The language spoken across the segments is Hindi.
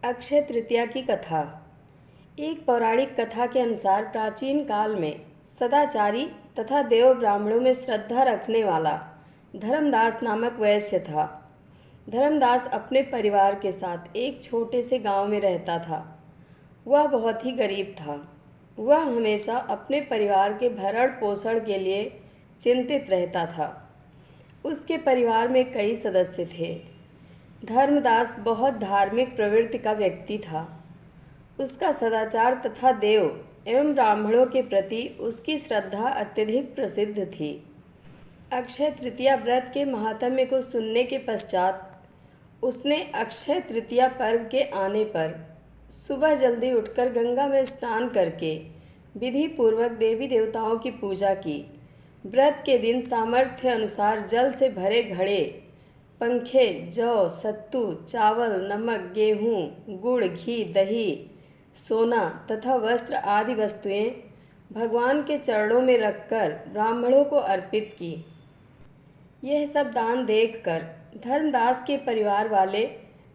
अक्षय तृतीया की कथा। एक पौराणिक कथा के अनुसार प्राचीन काल में सदाचारी तथा देव ब्राह्मणों में श्रद्धा रखने वाला धर्मदास नामक वैश्य था। धर्मदास अपने परिवार के साथ एक छोटे से गांव में रहता था। वह बहुत ही गरीब था। वह हमेशा अपने परिवार के भरण पोषण के लिए चिंतित रहता था। उसके परिवार में कई सदस्य थे। धर्मदास बहुत धार्मिक प्रवृत्ति का व्यक्ति था। उसका सदाचार तथा देव एवं ब्राह्मणों के प्रति उसकी श्रद्धा अत्यधिक प्रसिद्ध थी। अक्षय तृतीया व्रत के महात्म्य को सुनने के पश्चात उसने अक्षय तृतीया पर्व के आने पर सुबह जल्दी उठकर गंगा में स्नान करके विधि पूर्वक देवी देवताओं की पूजा की। व्रत के दिन सामर्थ्य अनुसार जल से भरे घड़े, पंखे, जौ, सत्तू, चावल, नमक, गेहूँ, गुड़, घी, दही, सोना तथा वस्त्र आदि वस्तुएं भगवान के चरणों में रखकर ब्राह्मणों को अर्पित की। यह सब दान देखकर धर्मदास के परिवार वाले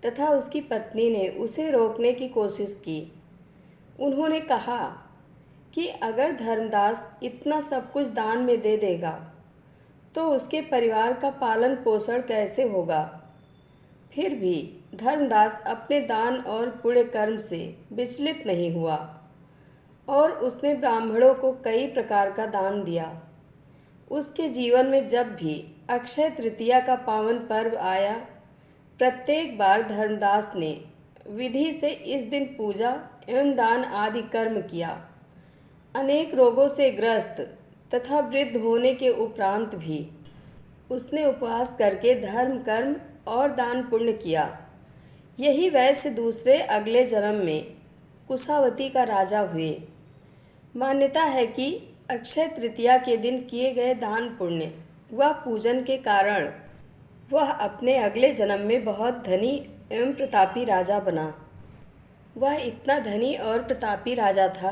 तथा उसकी पत्नी ने उसे रोकने की कोशिश की। उन्होंने कहा कि अगर धर्मदास इतना सब कुछ दान में दे देगा तो उसके परिवार का पालन पोषण कैसे होगा। फिर भी धर्मदास अपने दान और पुण्य कर्म से विचलित नहीं हुआ और उसने ब्राह्मणों को कई प्रकार का दान दिया। उसके जीवन में जब भी अक्षय तृतीया का पावन पर्व आया, प्रत्येक बार धर्मदास ने विधि से इस दिन पूजा एवं दान आदि कर्म किया। अनेक रोगों से ग्रस्त तथा वृद्ध होने के उपरांत भी उसने उपवास करके धर्म कर्म और दान पुण्य किया। यही वैश्य दूसरे अगले जन्म में कुशावती का राजा हुए। मान्यता है कि अक्षय तृतीया के दिन किए गए दान पुण्य व पूजन के कारण वह अपने अगले जन्म में बहुत धनी एवं प्रतापी राजा बना। वह इतना धनी और प्रतापी राजा था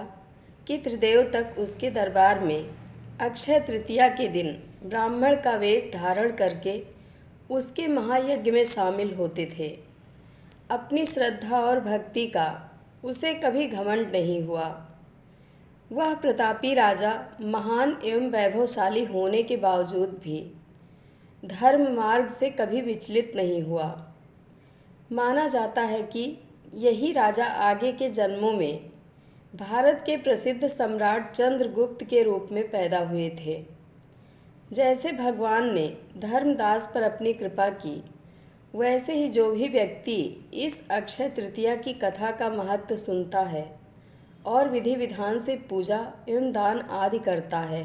कि त्रिदेव तक उसके दरबार में अक्षय तृतीया के दिन ब्राह्मण का वेश धारण करके उसके महायज्ञ में शामिल होते थे। अपनी श्रद्धा और भक्ति का उसे कभी घमंड नहीं हुआ। वह प्रतापी राजा महान एवं वैभवशाली होने के बावजूद भी धर्म मार्ग से कभी विचलित नहीं हुआ। माना जाता है कि यही राजा आगे के जन्मों में भारत के प्रसिद्ध सम्राट चंद्रगुप्त के रूप में पैदा हुए थे। जैसे भगवान ने धर्मदास पर अपनी कृपा की, वैसे ही जो भी व्यक्ति इस अक्षय तृतीया की कथा का महत्व सुनता है और विधि विधान से पूजा एवं दान आदि करता है,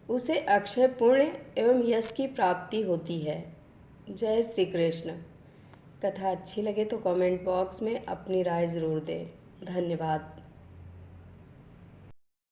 उसे अक्षय पुण्य एवं यश की प्राप्ति होती है। जय श्री कृष्ण। कथा अच्छी लगे तो कमेंट बॉक्स में अपनी राय ज़रूर दें। धन्यवाद।